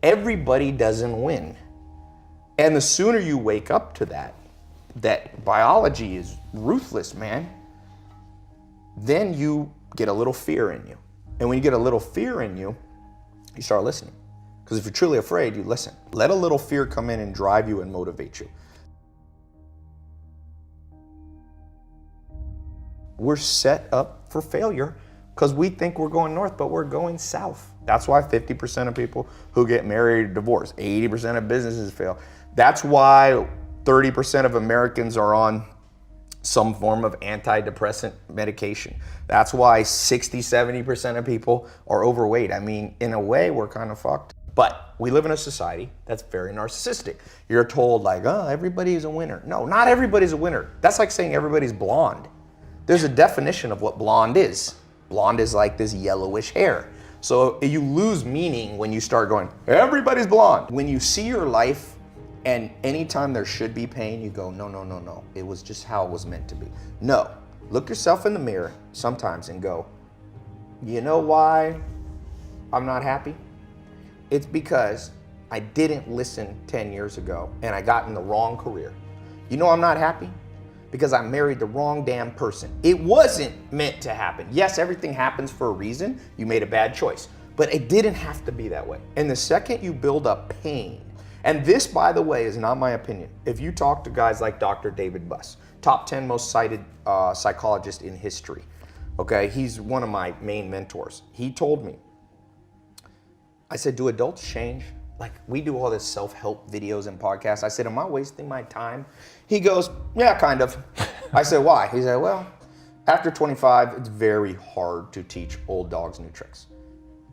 everybody doesn't win. And the sooner you wake up to that biology is ruthless, man, then you get a little fear in you. And when you get a little fear in you, you start listening. Because if you're truly afraid, you listen. Let a little fear come in and drive you and motivate you. We're set up for failure because we think we're going north, but we're going south. That's why 50% of people who get married divorce, 80% of businesses fail. That's why 30% of Americans are on some form of antidepressant medication. That's why 60-70% of people are overweight. I mean, in a way, we're kind of fucked. But we live in a society that's very narcissistic. You're told like, oh, everybody's a winner. No, not everybody's a winner. That's like saying everybody's blonde. There's a definition of what blonde is. Blonde is like this yellowish hair. So you lose meaning when you start going, everybody's blonde. When you see your life and anytime there should be pain, you go, no, no, no, no. It was just how it was meant to be. No, look yourself in the mirror sometimes and go, you know why I'm not happy? It's because I didn't listen 10 years ago and I got in the wrong career. You know I'm not happy? Because I married the wrong damn person. It wasn't meant to happen. Yes, everything happens for a reason. You made a bad choice, but it didn't have to be that way. And the second you build up pain, and this, by the way, is not my opinion. If you talk to guys like Dr. David Buss, top 10 most cited psychologist in history, okay? He's one of my main mentors. He told me, I said, do adults change? Like, we do all this self-help videos and podcasts. I said, am I wasting my time? He goes, yeah, kind of. I said, why? He said, well, after 25, it's very hard to teach old dogs new tricks.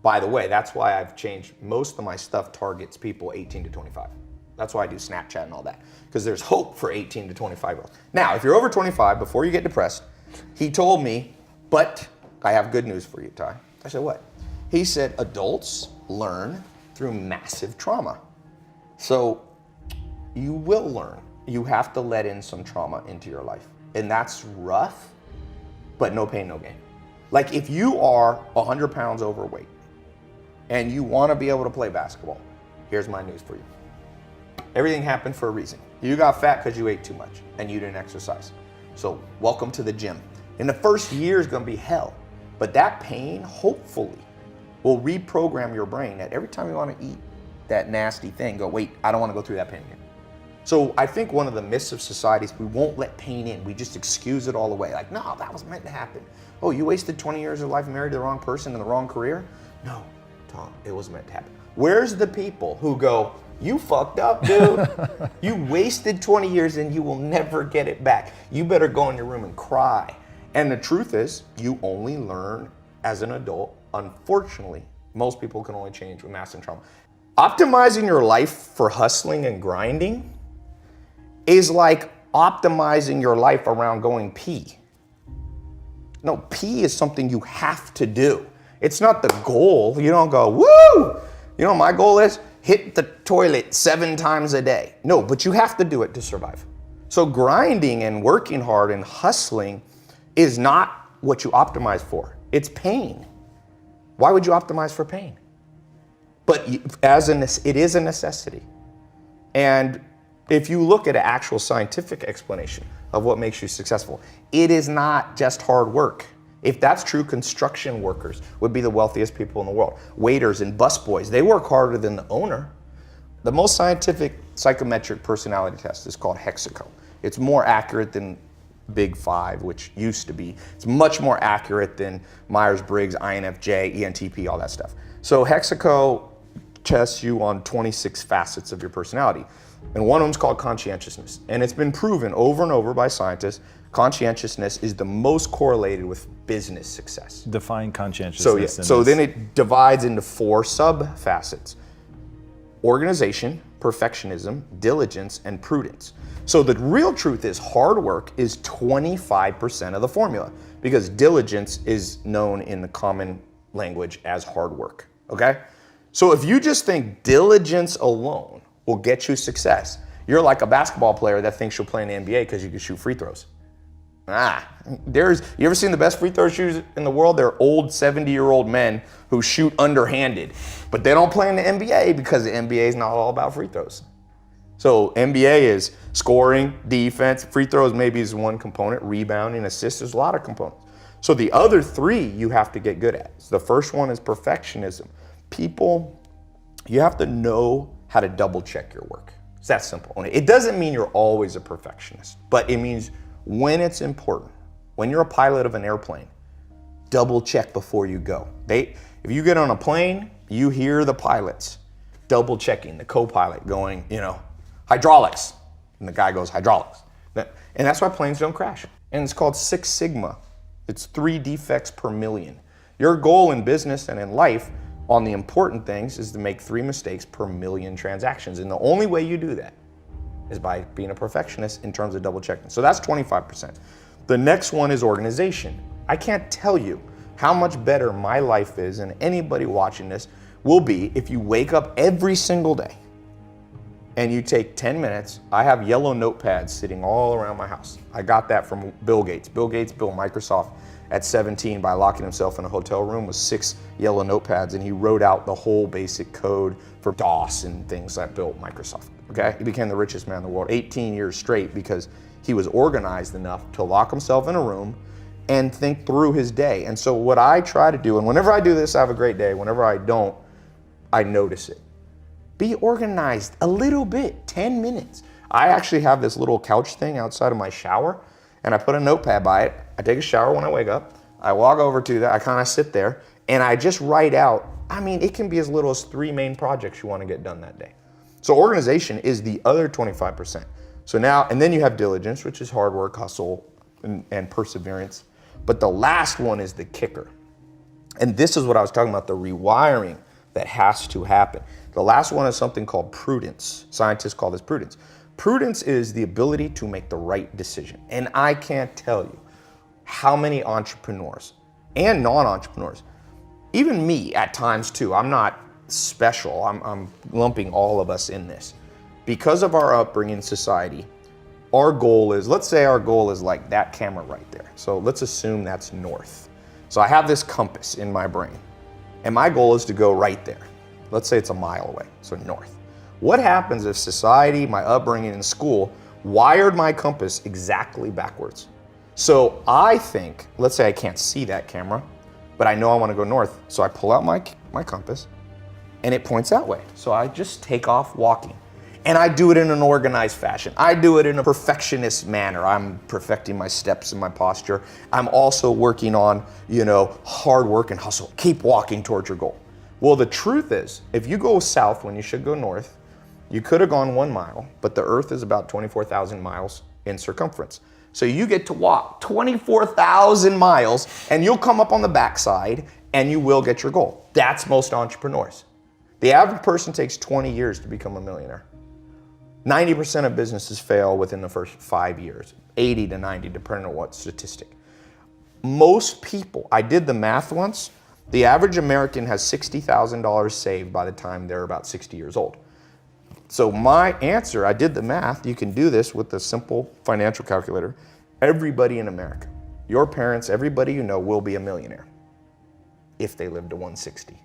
By the way, that's why I've changed. Most of my stuff targets people 18 to 25. That's why I do Snapchat and all that, because there's hope for 18 to 25-year-olds. Now, if you're over 25, before you get depressed, he told me, but I have good news for you, Tai. I said, what? He said, adults learn through massive trauma. So you will learn. You have to let in some trauma into your life. And that's rough, but no pain, no gain. Like if you are 100 pounds overweight and you want to be able to play basketball, here's my news for you. Everything happened for a reason. You got fat because you ate too much and you didn't exercise. So welcome to the gym. And the first year is going to be hell, but that pain, hopefully, will reprogram your brain that every time you want to eat that nasty thing, go, wait, I don't want to go through that pain again. So I think one of the myths of society is we won't let pain in. We just excuse it all away. Like, no, that was meant to happen. Oh, you wasted 20 years of life married to the wrong person in the wrong career? No, Tom, it was meant to happen. Where's the people who go, you fucked up, dude. You wasted 20 years and you will never get it back. You better go in your room and cry. And the truth is, you only learn as an adult. Unfortunately, most people can only change with massive trauma. Optimizing your life for hustling and grinding is like optimizing your life around going pee. No, pee is something you have to do. It's not the goal. You don't go, woo! You know what my goal is? Hit the toilet 7 times a day. No, but you have to do it to survive. So grinding and working hard and hustling is not what you optimize for. It's pain. Why would you optimize for pain? But it is a necessity. And if you look at an actual scientific explanation of what makes you successful, it is not just hard work. If that's true, construction workers would be the wealthiest people in the world. Waiters and busboys, they work harder than the owner. The most scientific psychometric personality test is called Hexaco. It's more accurate than Big Five, which used to be. It's much more accurate than Myers-Briggs, INFJ, ENTP, all that stuff. So Hexaco tests you on 26 facets of your personality. And one of them is called conscientiousness. And it's been proven over and over by scientists, conscientiousness is the most correlated with business success. Define conscientiousness. So then it divides into 4 sub-facets. Organization, perfectionism, diligence, and prudence. So the real truth is hard work is 25% of the formula because diligence is known in the common language as hard work, okay? So if you just think diligence alone will get you success, you're like a basketball player that thinks you'll play in the NBA because you can shoot free throws. You ever seen the best free throw shooters in the world? They're old 70-year-old men who shoot underhanded, but they don't play in the NBA because the NBA is not all about free throws. So NBA is scoring, defense, free throws maybe is one component, rebounding, assists, there's a lot of components. So the other three you have to get good at. So the first one is perfectionism. People, you have to know how to double check your work. It's that simple. It doesn't mean you're always a perfectionist, but it means when it's important, when you're a pilot of an airplane, double check before you go. If you get on a plane, you hear the pilots double checking, the co-pilot going, hydraulics. And the guy goes, hydraulics. And that's why planes don't crash. And it's called 6 Sigma. It's 3 defects per million. Your goal in business and in life on the important things is to make 3 mistakes per million transactions. And the only way you do that is by being a perfectionist in terms of double checking. So that's 25%. The next one is organization. I can't tell you how much better my life is and anybody watching this will be if you wake up every single day and you take 10 minutes. I have yellow notepads sitting all around my house. I got that from Bill Gates. Bill Gates built Microsoft at 17 by locking himself in a hotel room with 6 yellow notepads, and he wrote out the whole basic code for DOS and things that built Microsoft, okay? He became the richest man in the world 18 years straight because he was organized enough to lock himself in a room and think through his day. And so what I try to do, and whenever I do this, I have a great day. Whenever I don't, I notice it. Be organized a little bit, 10 minutes. I actually have this little couch thing outside of my shower, and I put a notepad by it. I take a shower when I wake up. I walk over to that, I kind of sit there, and I just write out, it can be as little as 3 main projects you want to get done that day. So organization is the other 25%. So now, and then you have diligence, which is hard work, hustle, and perseverance. But the last one is the kicker. And this is what I was talking about, the rewiring that has to happen. The last one is something called prudence. Scientists call this prudence. Prudence is the ability to make the right decision. And I can't tell you how many entrepreneurs and non-entrepreneurs, even me at times too, I'm not special, I'm lumping all of us in this. Because of our upbringing in society, our goal is, let's say our goal is like that camera right there. So let's assume that's north. So I have this compass in my brain, and my goal is to go right there. Let's say it's a mile away, so north. What happens if society, my upbringing in school, wired my compass exactly backwards? So I think, let's say I can't see that camera, but I know I want to go north. So I pull out my compass and it points that way. So I just take off walking. And I do it in an organized fashion. I do it in a perfectionist manner. I'm perfecting my steps and my posture. I'm also working on, hard work and hustle. Keep walking towards your goal. Well, the truth is, if you go south when you should go north, you could have gone 1 mile, but the earth is about 24,000 miles in circumference. So you get to walk 24,000 miles and you'll come up on the backside and you will get your goal. That's most entrepreneurs. The average person takes 20 years to become a millionaire. 90% of businesses fail within the first 5 years, 80 to 90, depending on what statistic. Most people, I did the math once, the average American has $60,000 saved by the time they're about 60 years old. So my answer, I did the math, you can do this with a simple financial calculator. Everybody in America, your parents, everybody you know will be a millionaire if they live to 160.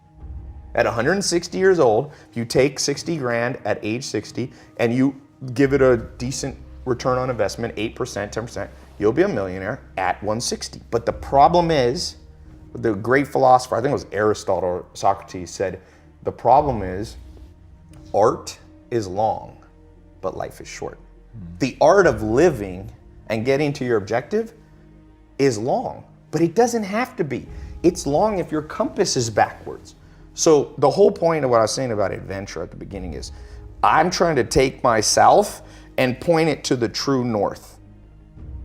At 160 years old, if you take 60 grand at age 60 and you give it a decent return on investment, 8%, 10%, you'll be a millionaire at 160. But the problem is, the great philosopher, I think it was Aristotle or Socrates, said, the problem is art is long, but life is short. The art of living and getting to your objective is long, but it doesn't have to be. It's long if your compass is backwards. So the whole point of what I was saying about adventure at the beginning is I'm trying to take my south and point it to the true north.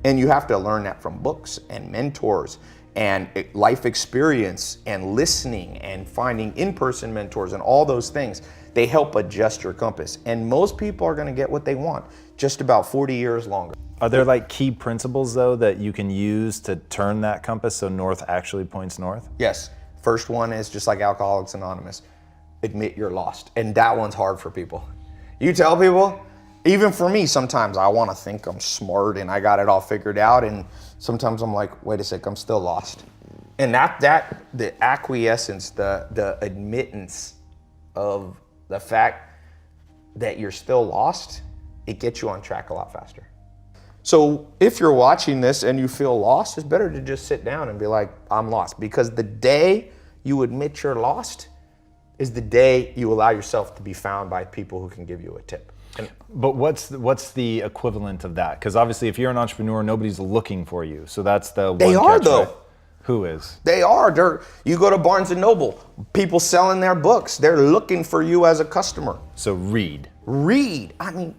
And you have to learn that from books and mentors and life experience and listening and finding in-person mentors and all those things. They help adjust your compass. And most people are gonna get what they want, just about 40 years longer. Are there like key principles though that you can use to turn that compass so north actually points north? Yes. First one is just like Alcoholics Anonymous, admit you're lost. And that one's hard for people. You tell people, even for me, sometimes I wanna think I'm smart and I got it all figured out, and sometimes I'm like, wait a sec, I'm still lost. And the acquiescence, the admittance of the fact that you're still lost, it gets you on track a lot faster. So if you're watching this and you feel lost, it's better to just sit down and be like, I'm lost. Because the day you admit you're lost is the day you allow yourself to be found by people who can give you a tip. But what's the equivalent of that? Because obviously if you're an entrepreneur, nobody's looking for you. So that's the They one are catch, though. right? Who is? They are. You go to Barnes & Noble, people selling their books. They're looking for you as a customer. So read. Read. I mean,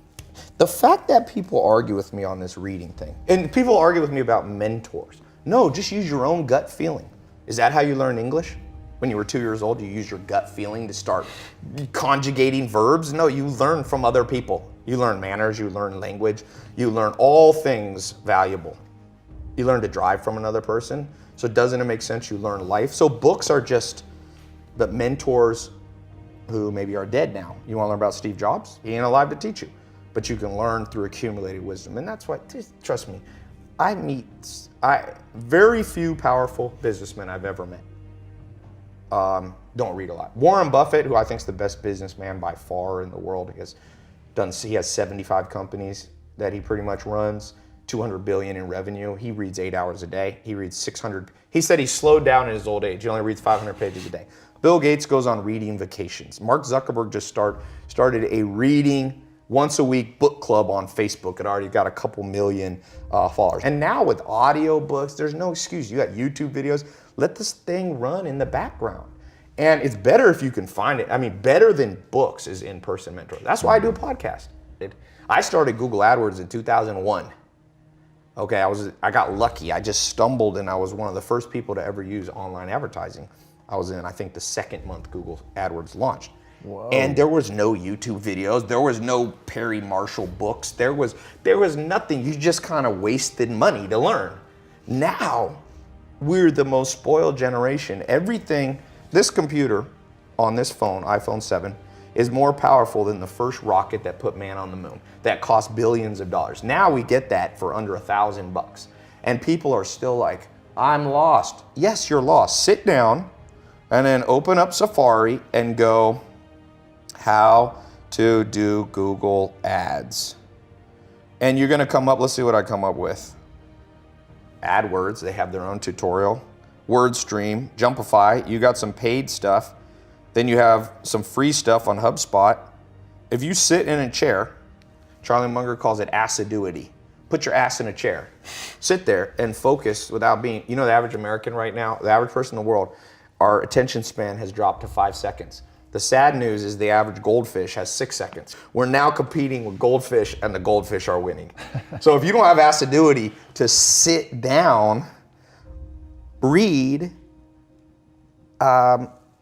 the fact that people argue with me on this reading thing, and people argue with me about mentors. No, just use your own gut feeling. Is that how you learn English? When you were 2 years old, you used your gut feeling to start conjugating verbs? No, you learn from other people. You learn manners, you learn language, you learn all things valuable. You learn to drive from another person. So doesn't it make sense you learn life? So books are just the mentors who maybe are dead now. You want to learn about Steve Jobs? He ain't alive to teach you. But you can learn through accumulated wisdom. And that's why, trust me, very few powerful businessmen I've ever met don't read a lot. Warren Buffett, who I think is the best businessman by far in the world, he has 75 companies that he pretty much runs, 200 billion in revenue. He reads 8 hours a day. He reads 600. He said he slowed down in his old age. He only reads 500 pages a day. Bill Gates goes on reading vacations. Mark Zuckerberg just started a reading once a week book club on Facebook. It already got a couple million followers. And now with audio books, there's no excuse. You got YouTube videos. Let this thing run in the background. And it's better if you can find it. I mean, better than books is in-person mentoring. That's why I do a podcast. I started Google AdWords in 2001. Okay, I got lucky. I just stumbled and I was one of the first people to ever use online advertising. I was in, I think, the second month Google AdWords launched. Whoa. And there was no YouTube videos. There was no Perry Marshall books. There was nothing. You just kind of wasted money to learn. Now, we're the most spoiled generation. Everything, this computer on this phone, iPhone 7, is more powerful than the first rocket that put man on the moon. That cost billions of dollars. Now we get that for under $1,000. And people are still like, I'm lost. Yes, you're lost. Sit down and then open up Safari and go, how to do Google Ads. And you're gonna come up, let's see what I come up with. AdWords, they have their own tutorial. WordStream, Jumpify, you got some paid stuff. Then you have some free stuff on HubSpot. If you sit in a chair, Charlie Munger calls it assiduity. Put your ass in a chair. Sit there and focus without being, the average American right now, the average person in the world, our attention span has dropped to 5 seconds. The sad news is the average goldfish has 6 seconds. We're now competing with goldfish and the goldfish are winning. So if you don't have assiduity to sit down, read,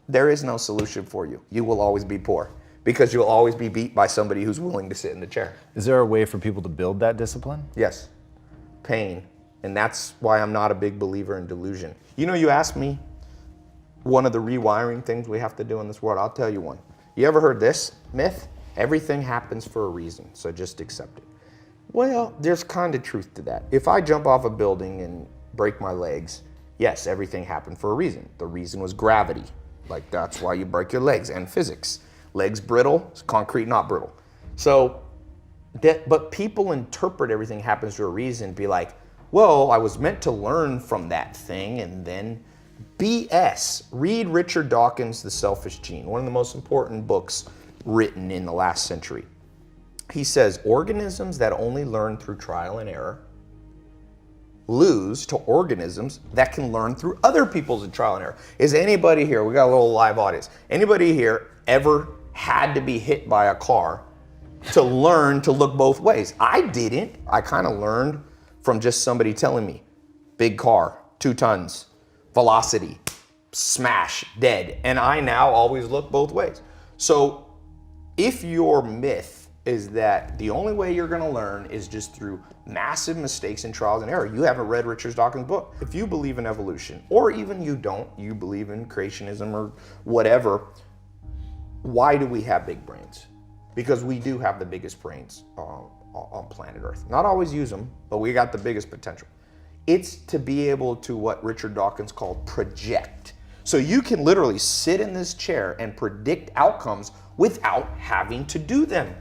there is no solution for you. You will always be poor because you'll always be beat by somebody who's willing to sit in the chair. Is there a way for people to build that discipline? Yes, pain. And that's why I'm not a big believer in delusion. You asked me one of the rewiring things we have to do in this world. I'll tell you one. You ever heard this myth? Everything happens for a reason, so just accept it. Well, there's kind of truth to that. If I jump off a building and break my legs, yes, everything happened for a reason. The reason was gravity. Like that's why you break your legs, and physics. Legs brittle, concrete not brittle. So, but people interpret everything happens for a reason, be like, well, I was meant to learn from that thing, and then BS. Read Richard Dawkins' The Selfish Gene, one of the most important books written in the last century. He says, organisms that only learn through trial and error lose to organisms that can learn through other people's trial and error. Is anybody here, we got a little live audience, anybody here ever had to be hit by a car to learn to look both ways? I didn't. I kind of learned from just somebody telling me, big car, 2 tons, velocity, smash, dead. And I now always look both ways. So if your myth is that the only way you're gonna learn is just through massive mistakes and trials and error, you haven't read Richard Dawkins' book. If you believe in evolution, or even you don't, you believe in creationism or whatever, why do we have big brains? Because we do have the biggest brains on planet Earth. Not always use them, but we got the biggest potential. It's to be able to, what Richard Dawkins called, project. So you can literally sit in this chair and predict outcomes without having to do them.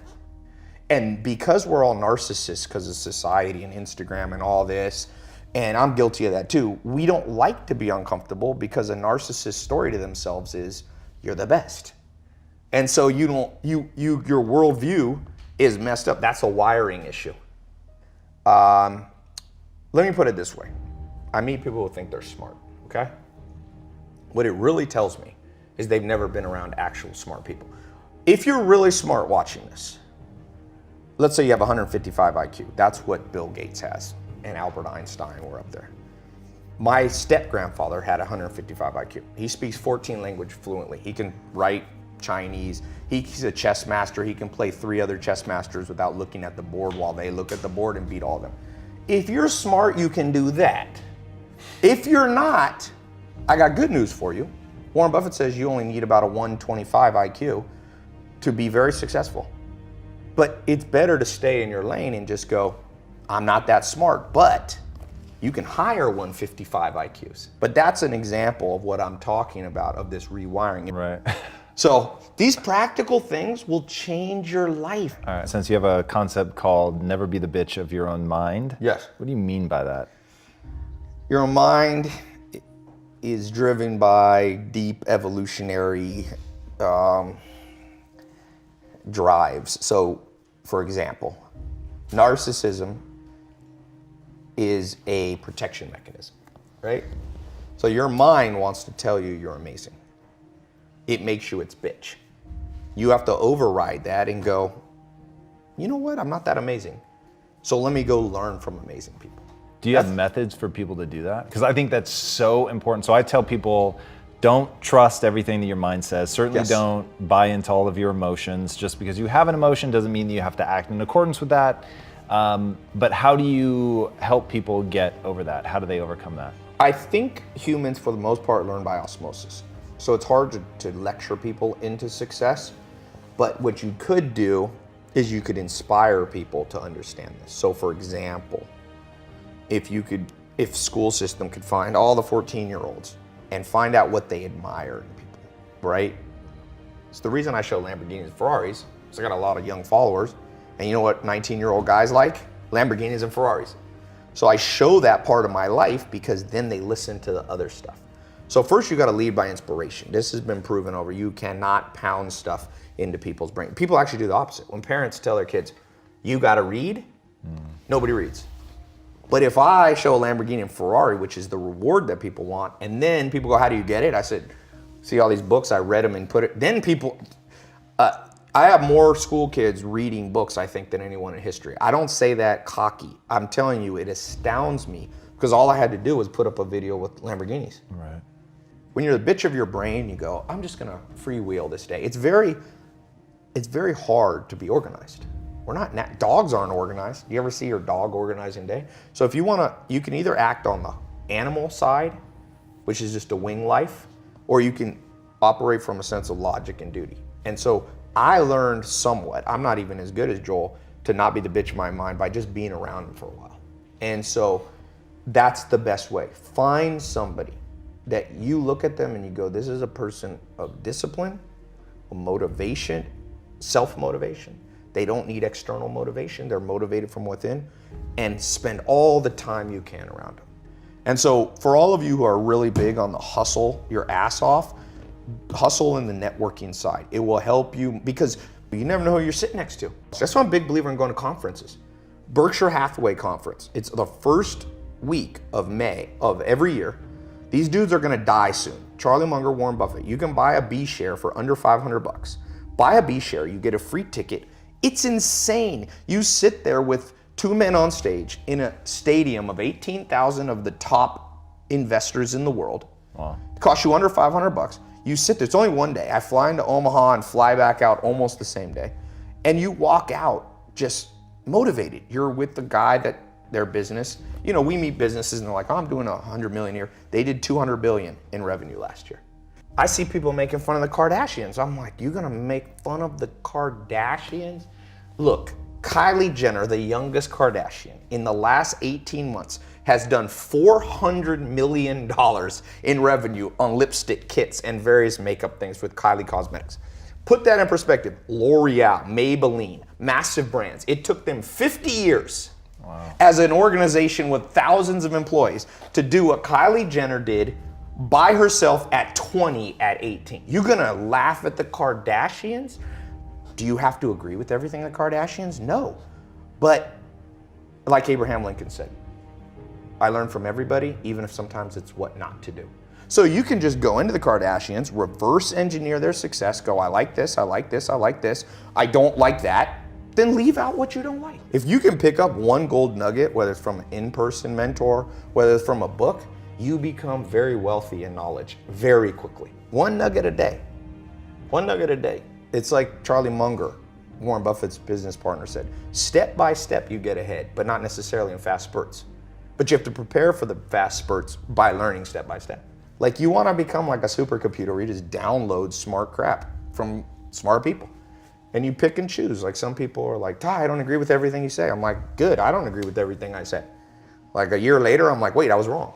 And because we're all narcissists because of society and Instagram and all this, and I'm guilty of that too, we don't like to be uncomfortable because a narcissist's story to themselves is, you're the best. And so your worldview is messed up. That's a wiring issue. Let me put it this way. I meet people who think they're smart, okay? What it really tells me is they've never been around actual smart people. If you're really smart watching this, let's say you have 155 IQ. That's what Bill Gates has, and Albert Einstein were up there. My step-grandfather had 155 IQ. He speaks 14 languages fluently. He can write Chinese. He's a chess master. He can play 3 other chess masters without looking at the board while they look at the board and beat all of them. If you're smart, you can do that. If you're not, I got good news for you. Warren Buffett says you only need about a 125 IQ to be very successful. But it's better to stay in your lane and just go, I'm not that smart, but you can hire 155 IQs. But that's an example of what I'm talking about, of this rewiring. Right. So these practical things will change your life. All right, since you have a concept called never be the bitch of your own mind. Yes. What do you mean by that? Your mind is driven by deep evolutionary drives. So, for example, narcissism is a protection mechanism, right? So your mind wants to tell you you're amazing. It makes you its bitch. You have to override that and go, you know what, I'm not that amazing. So let me go learn from amazing people. Do you have methods for people to do that? Because I think that's so important. So I tell people, don't trust everything that your mind says. Certainly don't buy into all of your emotions. Just because you have an emotion doesn't mean that you have to act in accordance with that. But how do you help people get over that? How do they overcome that? I think humans, for the most part, learn by osmosis. So it's hard to lecture people into success. But what you could do is you could inspire people to understand this. So for example, if school system could find all the 14-year-olds and find out what they admire in people, right? It's the reason I show Lamborghinis and Ferraris, because I got a lot of young followers. And you know what 19-year-old guys like? Lamborghinis and Ferraris. So I show that part of my life because then they listen to the other stuff. So first you gotta lead by inspiration. This has been proven over. You cannot pound stuff into people's brain. People actually do the opposite. When parents tell their kids, you gotta read, nobody reads. But if I show a Lamborghini and Ferrari, which is the reward that people want, and then people go, how do you get it? I said, see all these books, I read them and put it, then people, I have more school kids reading books, I think, than anyone in history. I don't say that cocky. I'm telling you, it astounds me because all I had to do was put up a video with Lamborghinis. Right. When you're the bitch of your brain, you go, I'm just gonna freewheel this day. It's very hard to be organized. Dogs aren't organized. You ever see your dog organizing day? So if you wanna, you can either act on the animal side, which is just a wing life, or you can operate from a sense of logic and duty. And so I learned somewhat, I'm not even as good as Joel, to not be the bitch of my mind by just being around him for a while. And so that's the best way. Find somebody that you look at them and you go, this is a person of discipline, of motivation, self-motivation. They don't need external motivation. They're motivated from within, and spend all the time you can around them. And so for all of you who are really big on the hustle your ass off, hustle in the networking side. It will help you because you never know who you're sitting next to. That's why I'm a big believer in going to conferences. Berkshire Hathaway conference. It's the first week of May of every year. These dudes are gonna die soon. Charlie Munger, Warren Buffett. You can buy a B share for under 500 bucks. Buy a B share, you get a free ticket. It's insane. You sit there with 2 men on stage in a stadium of 18,000 of the top investors in the world. Wow. It costs you under 500 bucks. You sit there, it's only one day. I fly into Omaha and fly back out almost the same day. And you walk out just motivated. You're with the guy that their business, you know, we meet businesses and they're like, oh, I'm doing 100 million a year. They did 200 billion in revenue last year. I see people making fun of the Kardashians. I'm like, you're gonna make fun of the Kardashians? Look, Kylie Jenner, the youngest Kardashian, in the last 18 months, has done $400 million in revenue on lipstick kits and various makeup things with Kylie Cosmetics. Put that in perspective. L'Oreal, Maybelline, massive brands. It took them 50 years as an organization with thousands of employees to do what Kylie Jenner did by herself at 20 at 18. You gonna laugh at the Kardashians? Do you have to agree with everything the Kardashians? No. But like Abraham Lincoln said, I learn from everybody, even if sometimes it's what not to do. So you can just go into the Kardashians, reverse engineer their success, go, I like this, I like this, I like this, I don't like that, then leave out what you don't like. If you can pick up one gold nugget, whether it's from an in-person mentor, whether it's from a book, you become very wealthy in knowledge very quickly. One nugget a day. One nugget a day. It's like Charlie Munger, Warren Buffett's business partner, said, step by step you get ahead, but not necessarily in fast spurts. But you have to prepare for the fast spurts by learning step by step. Like you want to become like a supercomputer where you just download smart crap from smart people. And you pick and choose. Like some people are like, Tai, I don't agree with everything you say. I'm like, good, I don't agree with everything I say. Like a year later, I'm like, wait, I was wrong.